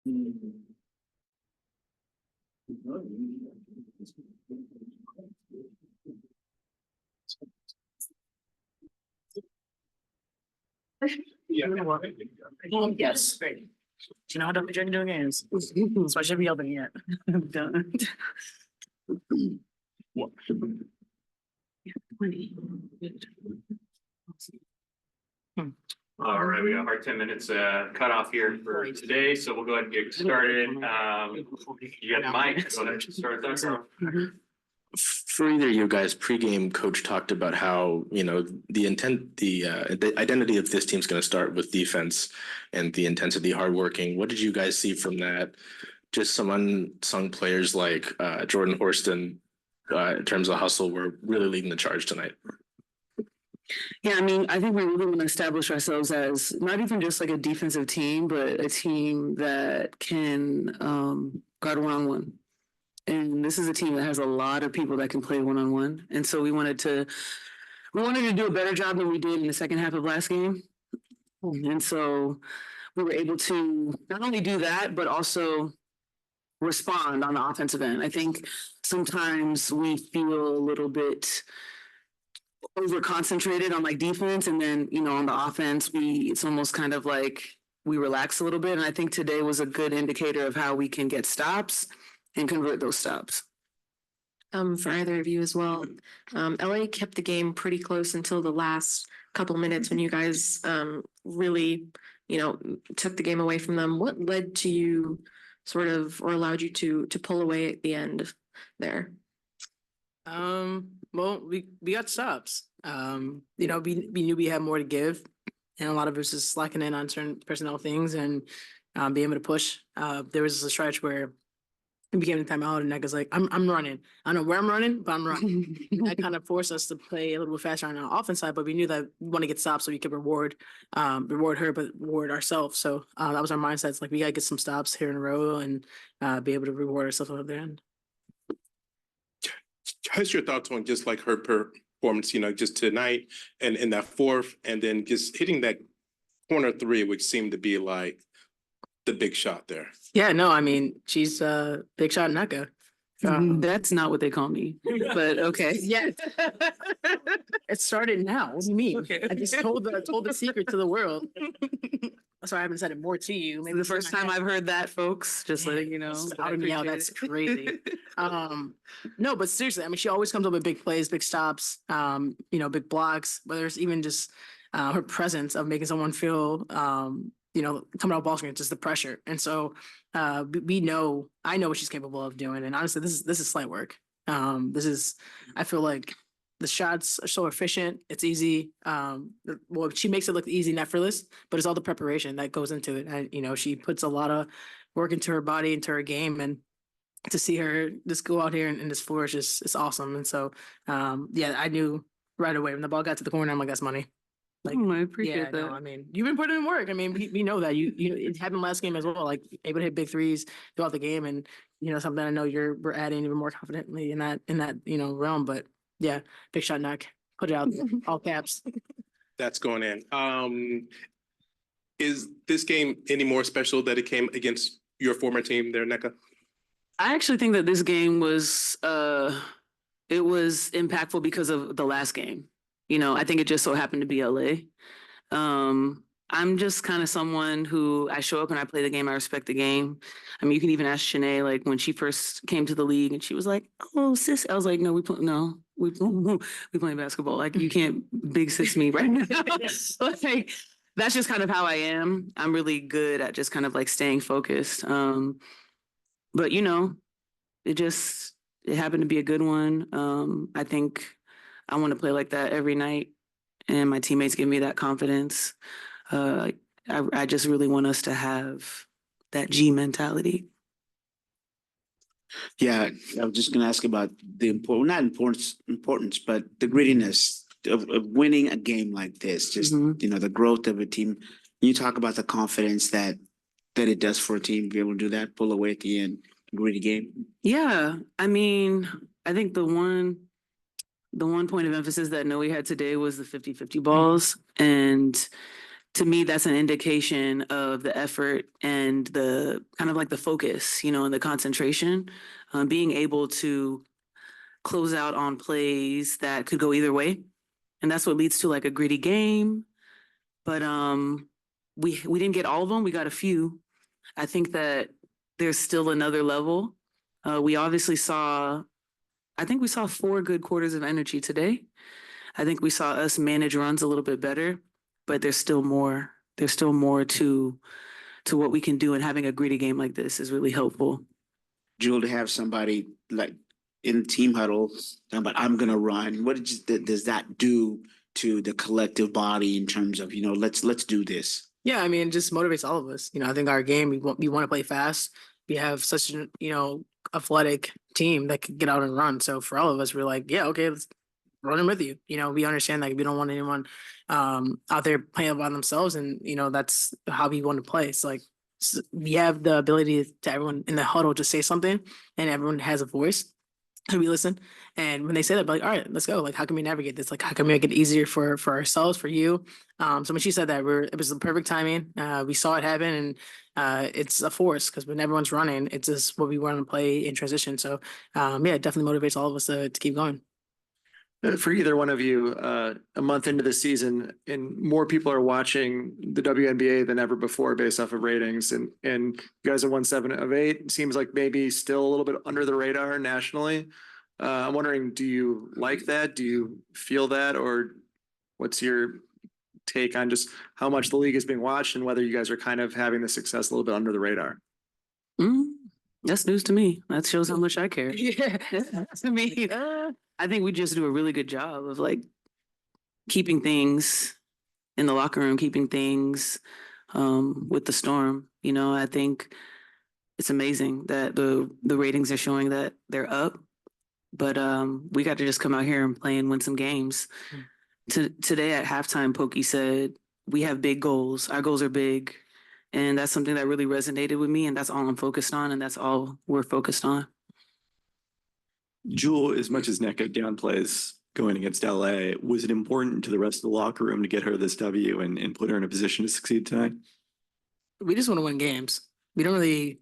Yes. Do you know how to journey doing games? So I shouldn't be yelling yet. I'm done. What? 20. All right, we got our 10 minutes cut off here for today, so we'll go ahead and get started. You got the mic, go ahead and start that. For either of you guys, pregame coach talked about how, the intent, the identity of this team's going to start with defense and the intensity, hardworking. What did you guys see from that? Just some unsung players like Jordan Horston, in terms of hustle, were really leading the charge tonight. Yeah, I mean, I think we really want to establish ourselves as not even just like a defensive team, but a team that can guard one-on-one. And this is a team that has a lot of people that can play one-on-one. And so we wanted to do a better job than we did in the second half of last game. And so we were able to not only do that, but also respond on the offensive end. I think sometimes we feel a little bit over concentrated on like defense, and then on the offense it's almost kind of like we relax a little bit. And I think today was a good indicator of how we can get stops and convert those stops. For either of you as well, LA kept the game pretty close until the last couple minutes when you guys really took the game away from them. What led to you sort of, or allowed you to pull away at the end there? Well, we got stops. We knew we had more to give, and a lot of us is slacking in on certain personnel things and being able to push. There was a stretch where it became the timeout, and Nneka's like, I'm running. I don't know where I'm running, but I'm running. That kind of forced us to play a little bit faster on the offense side, but we knew that we want to get stops so we could reward her, but reward ourselves. So that was our mindset. It's like, we got to get some stops here in a row and be able to reward ourselves at the end. What's your thoughts on just like her performance, just tonight and in that fourth, and then just hitting that corner three, which seemed to be like the big shot there? Yeah, no, I mean, she's big shot Nneka. That's not what they call me, but okay. Yeah. It started now. What do you mean? Okay. I just told the secret to the world. Sorry, I haven't said it more to you. Maybe the first time I've heard that, folks, just letting you know. Yeah, that's crazy. No, but seriously, I mean, she always comes up with big plays, big stops, big blocks, whether it's even just her presence of making someone feel, coming out ball screen, just the pressure. And so I know what she's capable of doing. And honestly, this is slight work. I feel like the shots are so efficient. It's easy. Well, she makes it look easy and effortless, but it's all the preparation that goes into it. And, she puts a lot of work into her body, into her game. And to see her just go out here and just flourish is awesome. And so, I knew right away when the ball got to the corner, I'm like, that's money. Like, I appreciate that. No, I mean, you've been putting in work. I mean, we know that it happened last game as well, like able to hit big threes throughout the game. And, something I know we're adding even more confidently in that, realm. But yeah, big shot knock, put it out there, all caps. That's going in. Is this game any more special that it came against your former team there, Nneka? I actually think that this game was it was impactful because of the last game. I think it just so happened to be LA. I'm just kind of someone who I show up and I play the game. I respect the game. I mean, you can even ask Shanae, like when she first came to the league and she was like, "Oh, sis," I was like, "No, we playing basketball. Like you can't big sis me right now." Like that's just kind of how I am. I'm really good at just kind of like staying focused. But it happened to be a good one. I think I want to play like that every night, and my teammates give me that confidence. I just really want us to have that G mentality. Yeah, I was just going to ask about the importance, but the grittiness of winning a game like this. Just the growth of a team. You talk about the confidence that it does for a team to be able to do that, pull away at the end, gritty game. Yeah, I mean, I think the one point of emphasis that Noe had today was the 50-50 balls. And to me, that's an indication of the effort and the kind of like the focus, you know, and the concentration, being able to close out on plays that could go either way. And that's what leads to like a gritty game. But we didn't get all of them. We got a few. I think that there's still another level. We obviously saw, I think we saw 4 good quarters of energy today. I think we saw us manage runs a little bit better, but there's still more. There's still more to what we can do, and having a gritty game like this is really helpful. Jewel, to have somebody like in team huddle, but I'm gonna run. What does that do to the collective body in terms of, you know, let's do this? Yeah, I mean, it just motivates all of us. You know, I think our game, we want to play fast. We have such an, you know, athletic team that can get out and run. So for all of us, we're like, yeah, okay, let's running with you. You know, we understand that we don't want anyone out there playing by themselves, and you know that's how we want to play. It's like we have the ability to everyone in the huddle to say something, and everyone has a voice. And we listen, and when they say that, we're like, all right, let's go. Like, how can we navigate this? Like, how can we make it easier for ourselves, for you? So when she said that, it was the perfect timing. We saw it happen, and it's a force because when everyone's running, it's just what we want to play in transition. So yeah, it definitely motivates all of us to keep going. For either one of you, a month into the season, and more people are watching the WNBA than ever before based off of ratings. And you guys have won 7 of 8. Seems like maybe still a little bit under the radar nationally. I'm wondering, do you like that? Do you feel that? Or what's your take on just how much the league is being watched and whether you guys are kind of having the success a little bit under the radar? That's news to me. That shows how much I care. Yeah, To me, I think we just do a really good job of like keeping things in the locker room, keeping things with the Storm. You know, I think it's amazing that the ratings are showing that they're up, but we got to just come out here and play and win some games. Today at halftime, Pokey said, "We have big goals. Our goals are big." And that's something that really resonated with me, and that's all I'm focused on, and that's all we're focused on. Jewel, as much as NECA downplays going against LA, was it important to the rest of the locker room to get her this W and put her in a position to succeed tonight? We just want to win games. We don't really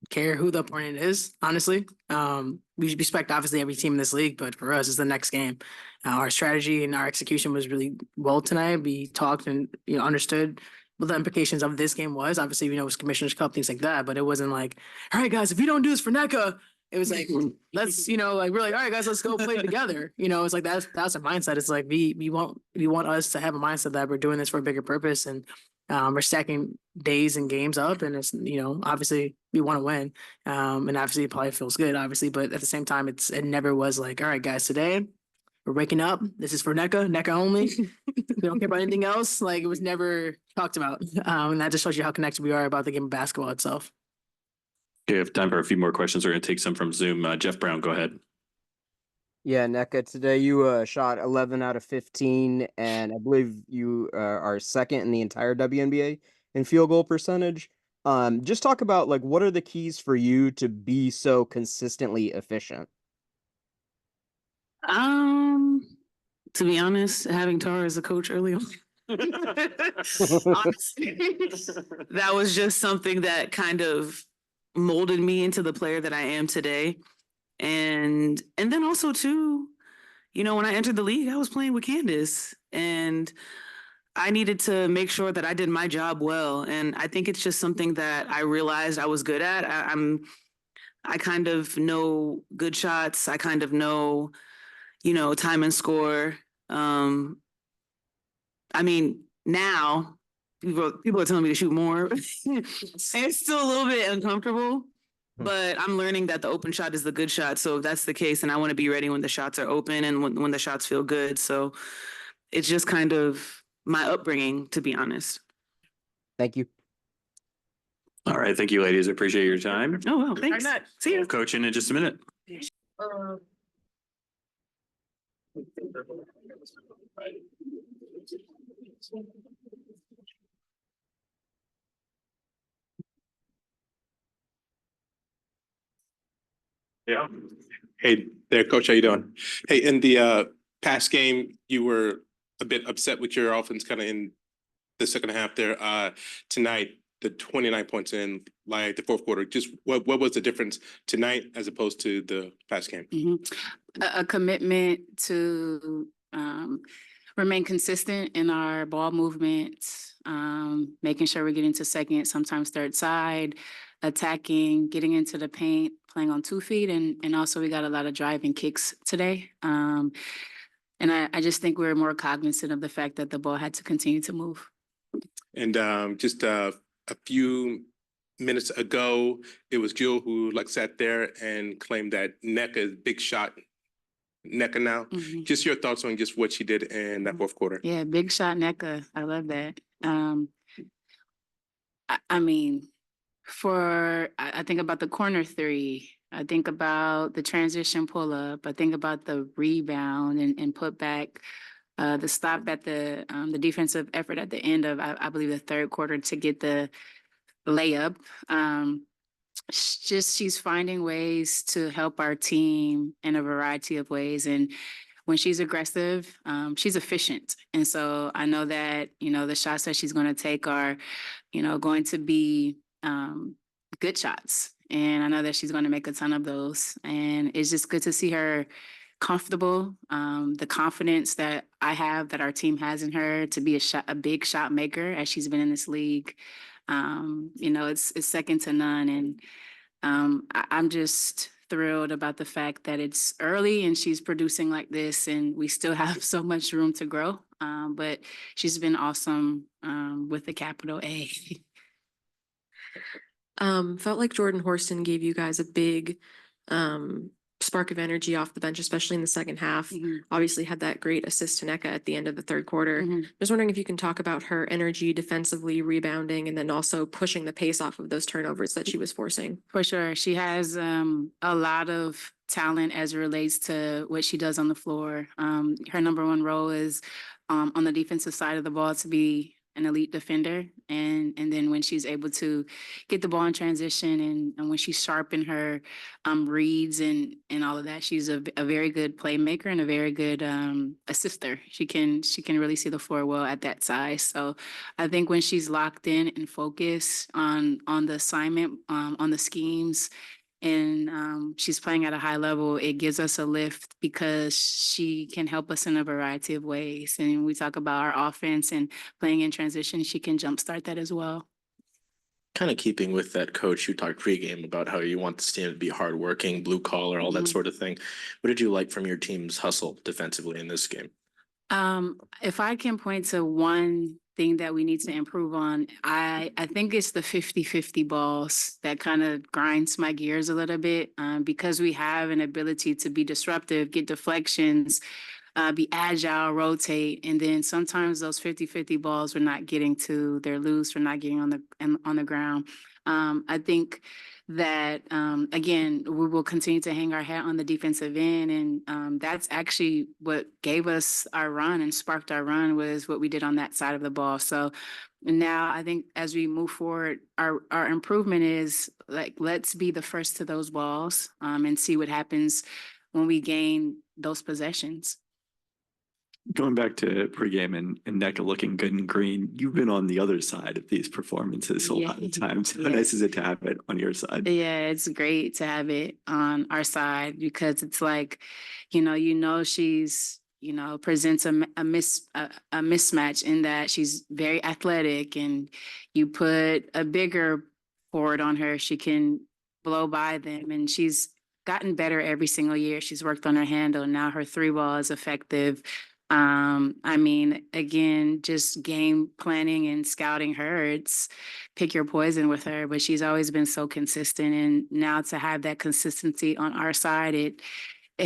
care who the opponent is, honestly. We respect obviously every team in this league, but for us, it's the next game. Our strategy and our execution was really well tonight. We talked and understood what the implications of this game was. Obviously, it was Commissioner's Cup, things like that, but it wasn't like, all right, guys, if you don't do this for NECA, it was like, let's, like we're like, all right, guys, let's go play together. It's like that's a mindset. It's like we want us to have a mindset that we're doing this for a bigger purpose, and we're stacking days and games up, and it's obviously we want to win, and obviously it probably feels good, obviously, but at the same time, it never was like, all right, guys, today we're waking up. This is for NECA only. We don't care about anything else. Like it was never talked about, and that just shows you how connected we are about the game of basketball itself. Okay, I have time for a few more questions. We're going to take some from Zoom. Jeff Brown, go ahead. Yeah, NECA, today you shot 11 out of 15, and I believe you are second in the entire WNBA in field goal percentage. Just talk about what are the keys for you to be so consistently efficient? To be honest, having Tara as a coach early on. Honestly, that was just something that kind of molded me into the player that I am today. And then also too, when I entered the league, I was playing with Candace, and I needed to make sure that I did my job well. And I think it's just something that I realized I was good at. I kind of know good shots. I kind of know, time and score. I mean, now people are telling me to shoot more. It's still a little bit uncomfortable, but I'm learning that the open shot is the good shot. So if that's the case, and I want to be ready when the shots are open and when the shots feel good. So it's just kind of my upbringing, to be honest. Thank you. All right. Thank you, ladies. I appreciate your time. Oh, well, thanks. See you. Coach in just a minute. Yeah. Hey there, Coach. How you doing? Hey, in the past game, you were a bit upset with your offense kind of in the second half there, tonight, the 29 points in like the fourth quarter, just what was the difference tonight as opposed to the past game? A commitment to remain consistent in our ball movements, making sure we're getting to second, sometimes third side, attacking, getting into the paint, playing on 2 feet, and also we got a lot of driving kicks today. And I just think we're more cognizant of the fact that the ball had to continue to move. And just a few minutes ago, it was Jill who like sat there and claimed that Nneka big shot Nneka now. Just your thoughts on just what she did in that fourth quarter. Yeah, big shot Nneka. I love that. I mean, I think about the corner three. I think about the transition pull up. I think about the rebound and put back. The stop at the defensive effort at the end of I believe the third quarter to get the layup. She's finding ways to help our team in a variety of ways, and when she's aggressive, she's efficient. And so I know that the shots that she's going to take are going to be good shots, and I know that she's going to make a ton of those. And it's just good to see her comfortable, the confidence that I have, that our team has in her to be a big shot maker as she's been in this league. It's second to none. And I'm just thrilled about the fact that it's early and she's producing like this, and we still have so much room to grow. But she's been awesome with the capital A. Felt like Jordan Horston gave you guys a big spark of energy off the bench, especially in the second half. Obviously had that great assist to Nneka at the end of the third quarter. Just wondering if you can talk about her energy defensively, rebounding, and then also pushing the pace off of those turnovers that she was forcing. For sure. She has a lot of talent as it relates to what she does on the floor. Her number one role is on the defensive side of the ball to be an elite defender. And then when she's able to get the ball in transition and when she's sharp in her reads and all of that, she's a very good playmaker and a very good assister. She can really see the floor well at that size. So I think when she's locked in and focused on the assignment, on the schemes, and she's playing at a high level, it gives us a lift because she can help us in a variety of ways. And we talk about our offense and playing in transition, she can jumpstart that as well. Kind of keeping with that, coach, you talked pregame about how you want this team to be hardworking, blue collar, all that sort of thing. What did you like from your team's hustle defensively in this game? If I can point to one thing that we need to improve on, I think it's the 50-50 balls that kind of grinds my gears a little bit, because we have an ability to be disruptive, get deflections, be agile, rotate, and then sometimes those 50-50 balls we're not getting to, they're loose, we're not getting on the ground. I think that, again, we will continue to hang our hat on the defensive end. And that's actually what gave us our run and sparked our run, was what we did on that side of the ball. So now I think as we move forward, our improvement is like, let's be the first to those balls and see what happens when we gain those possessions. Going back to pregame and Nneka looking good and green, you've been on the other side of these performances a lot of times. How nice is it to have it on your side? Yeah, it's great to have it on our side, because it's like, she's, presents a mismatch in that she's very athletic, and you put a bigger forward on her, she can blow by them, and she's gotten better every single year. She's worked on her handle. Now her 3-ball is effective. Again, just game planning and scouting her, it's pick your poison with her, but she's always been so consistent. And now to have that consistency on our side, it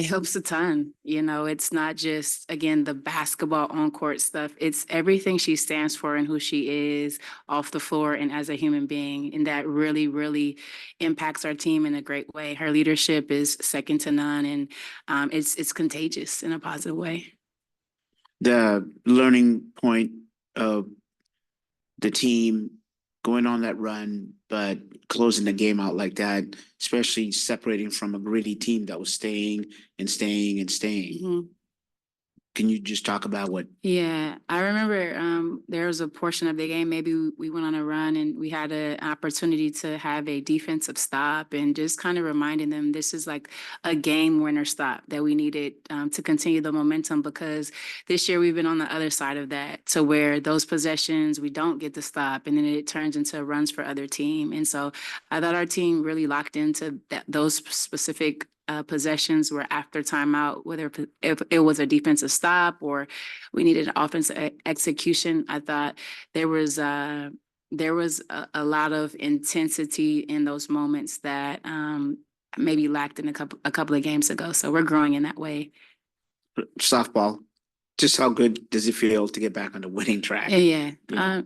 helps a ton. It's not just, again, the basketball on court stuff. It's everything she stands for and who she is off the floor and as a human being. And that really, really impacts our team in a great way. Her leadership is second to none, and it's contagious in a positive way. The learning point of the team going on that run, but closing the game out like that, especially separating from a gritty team that was staying and staying and staying. Can you just talk about what? Yeah, I remember there was a portion of the game, maybe we went on a run and we had an opportunity to have a defensive stop and just kind of reminding them this is like a game winner stop that we needed to continue the momentum, because this year we've been on the other side of that, to where those possessions we don't get the stop and then it turns into runs for other team. And so I thought our team really locked into those specific possessions were after timeout, whether if it was a defensive stop or we needed offensive execution. I thought there was a lot of intensity in those moments that maybe lacked in a couple of games ago. So we're growing in that way. Softball, just how good does it feel to get back on the winning track? Yeah,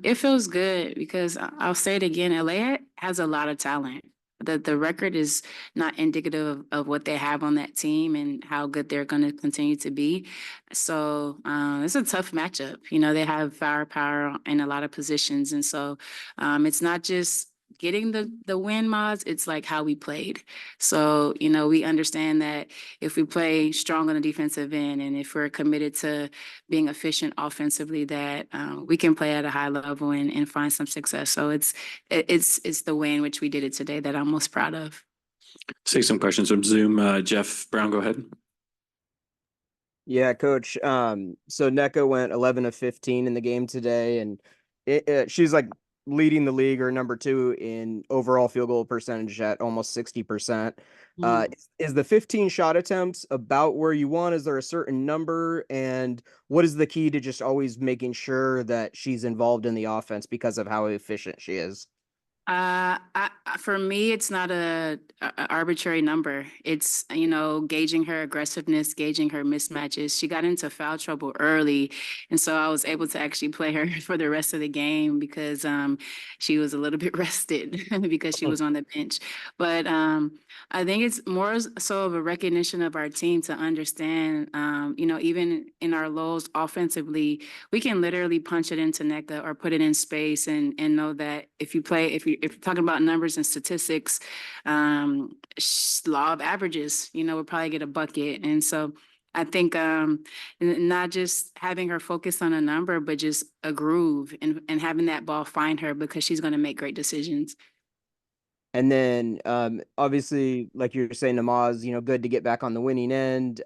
it feels good because I'll say it again, LA has a lot of talent. The record is not indicative of what they have on that team and how good they're going to continue to be. So it's a tough matchup. You know, they have firepower in a lot of positions. And so it's not just getting the win, Mods, it's like how we played. So, you know, we understand that if we play strong on the defensive end and if we're committed to being efficient offensively, that we can play at a high level and find some success. So it's the way in which we did it today that I'm most proud of. Take some questions from Zoom. Jeff Brown, go ahead. Yeah, coach. So Nneka went 11 of 15 in the game today, and she's like leading the league or number 2 in overall field goal percentage at almost 60%. Is the 15 shot attempts about where you want? Is there a certain number? And what is the key to just always making sure that she's involved in the offense because of how efficient she is? For me, it's not a arbitrary number. It's, you know, gauging her aggressiveness, gauging her mismatches. She got into foul trouble early, and so I was able to actually play her for the rest of the game because she was a little bit rested because she was on the bench. But I think it's more so of a recognition of our team to understand, you know, even in our lows offensively, we can literally punch it into Nneka or put it in space and know that if you're talking about numbers and statistics, law of averages, you know, we'll probably get a bucket. And so I think not just having her focus on a number, but just a groove and having that ball find her because she's going to make great decisions. And then obviously, like you're saying, Namaz, you know, good to get back on the winning end.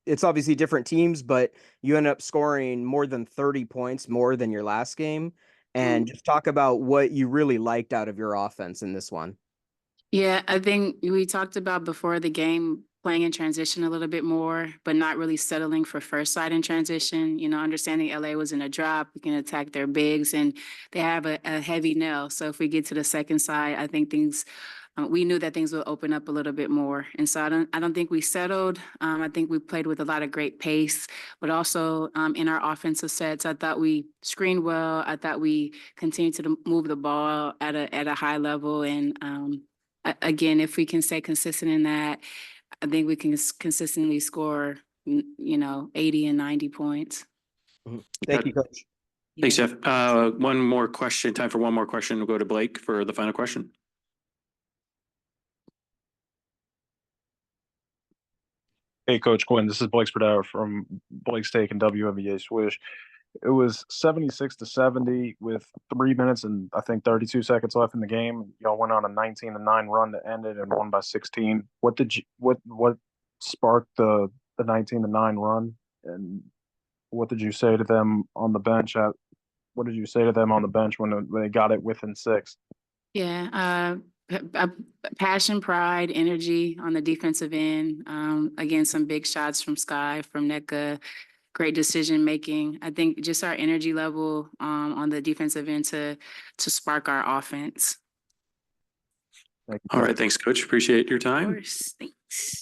It's obviously different teams, but you end up scoring more than 30 points more than your last game. And just talk about what you really liked out of your offense in this one. Yeah, I think we talked about before the game playing in transition a little bit more, but not really settling for first side in transition. You know, understanding LA was in a drop, we can attack their bigs, and they have a heavy nail. So if we get to the second side, I think we knew that things would open up a little bit more. And so I don't think we settled. I think we played with a lot of great pace, but also in our offensive sets, I thought we screened well. I thought we continued to move the ball at a high level. And again, if we can stay consistent in that, I think we can consistently score, you know, 80 and 90 points. Thank you, Coach. Thanks, Jeff. One more question. Time for one more question. We'll go to Blake for the final question. Hey, Coach Quinn, this is Blake Spadaro from Blake's Take and WNBA Swish. It was 76-70 with 3 minutes and I think 32 seconds left in the game. Y'all went on a 19-9 run that ended and won by 16. What sparked the 19-9 run, and what did you say to them on the bench? What did you say to them on the bench when they got it within 6? Yeah, passion, pride, energy on the defensive end. Again, some big shots from Sky, from Nneka, great decision making. I think just our energy level on the defensive end to spark our offense. All right, thanks, Coach. Appreciate your time. Of course, thanks.